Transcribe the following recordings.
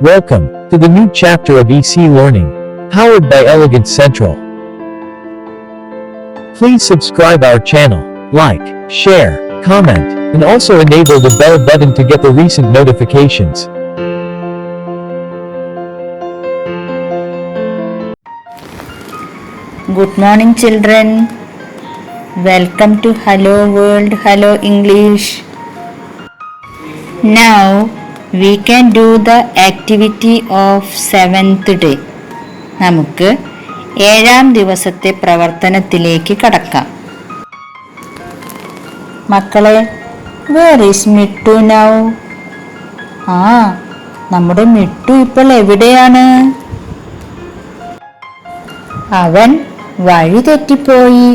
Welcome to the new chapter of EC Learning, powered by Elegant Central. Please subscribe our channel, like, share, comment, and also enable the bell button to get the recent notifications. Good morning, children. Welcome to Hello World, Hello English. Now we can do the activity of 7th day. നമുക്ക് 7ാം ദിവസത്തെ പ്രവർത്തനത്തിലേക്ക് കടക്കാം. മക്കളെ, where is Mittu now? നമ്മുടെ മിട്ടു ഇപ്പോൾ എവിടെയാണ്? അവൻ വഴി തെറ്റിപ്പോയി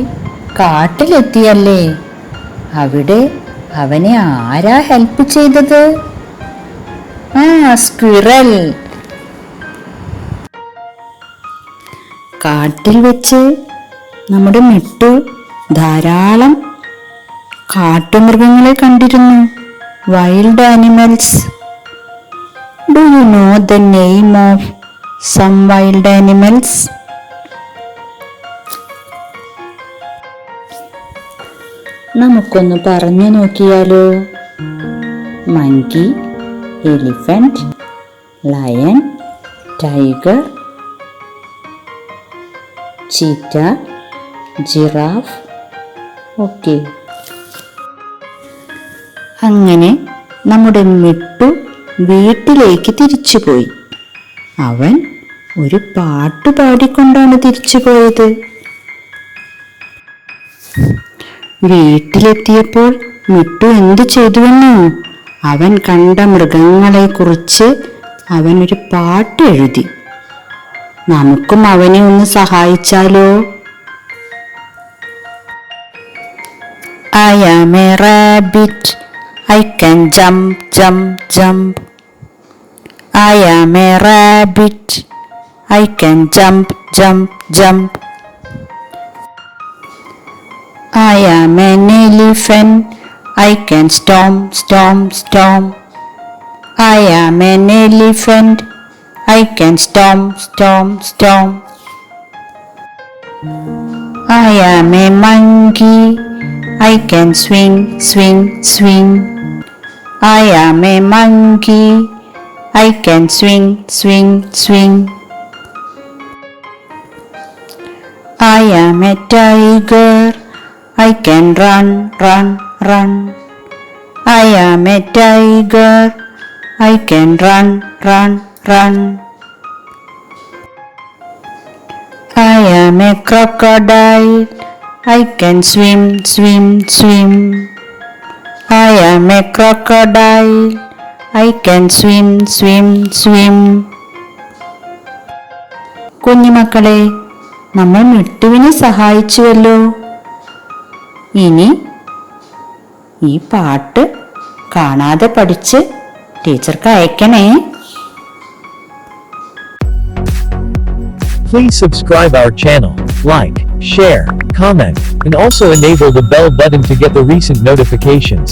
കാട്ടിലെത്തിയല്ലേ. അവിടെ അവനെ ആരാ ഹെൽപ്പ് ചെയ്തത്? സ്ക്വിറൽ. കാട്ടിൽ വെച്ച് നമ്മുടെ മിട്ടു ധാരാളം കാട്ടുമൃഗങ്ങളെ കണ്ടിരുന്നു. Wild animals. Do you know the name of some wild animals? നമുക്കൊന്ന് പറഞ്ഞു നോക്കിയാലോ. Monkey, elephant, lion, tiger, cheetah, giraffe. Okay. അങ്ങനെ നമ്മുടെ മിട്ടു വീട്ടിലേക്ക് തിരിച്ചുപോയി. അവൻ ഒരു പാട്ട് പാടിക്കൊണ്ടാണ് തിരിച്ചുപോയത്. വീട്ടിലെത്തിയപ്പോൾ മിട്ടു എന്തു ചെയ്തുവെന്നോ? അവൻ കണ്ട മൃഗങ്ങളെ കുറിച്ച് അവൻ ഒരു പാട്ട് എഴുതി. നമുക്കും അവനെ ഒന്ന് സഹായിച്ചാലോ? I am a rabbit, I can jump, jump, jump. I am a rabbit, I can jump, jump, jump. I am an elephant, I can stomp, stomp, stomp. I am an elephant, I can stomp, stomp, stomp. I am a monkey, I can swing, swing, swing. I am a monkey, I can swing, swing, swing. I am a tiger, I can run, run, run. I am a tiger, I can run, run, run. I am a crocodile, I can swim, swim, swim. I am a crocodile, I can swim, swim, swim. കുഞ്ഞുമക്കളെ, നമ്മൾ മിട്ടുവിനെ സഹായിച്ചുവല്ലോ. ഇനി ഈ പാട്ട് കാണാതെ പഠിച്ച് ടീച്ചർക്ക് അയക്കണേ. Please subscribe our channel, like, share, comment, and also enable the bell button to get the recent notifications.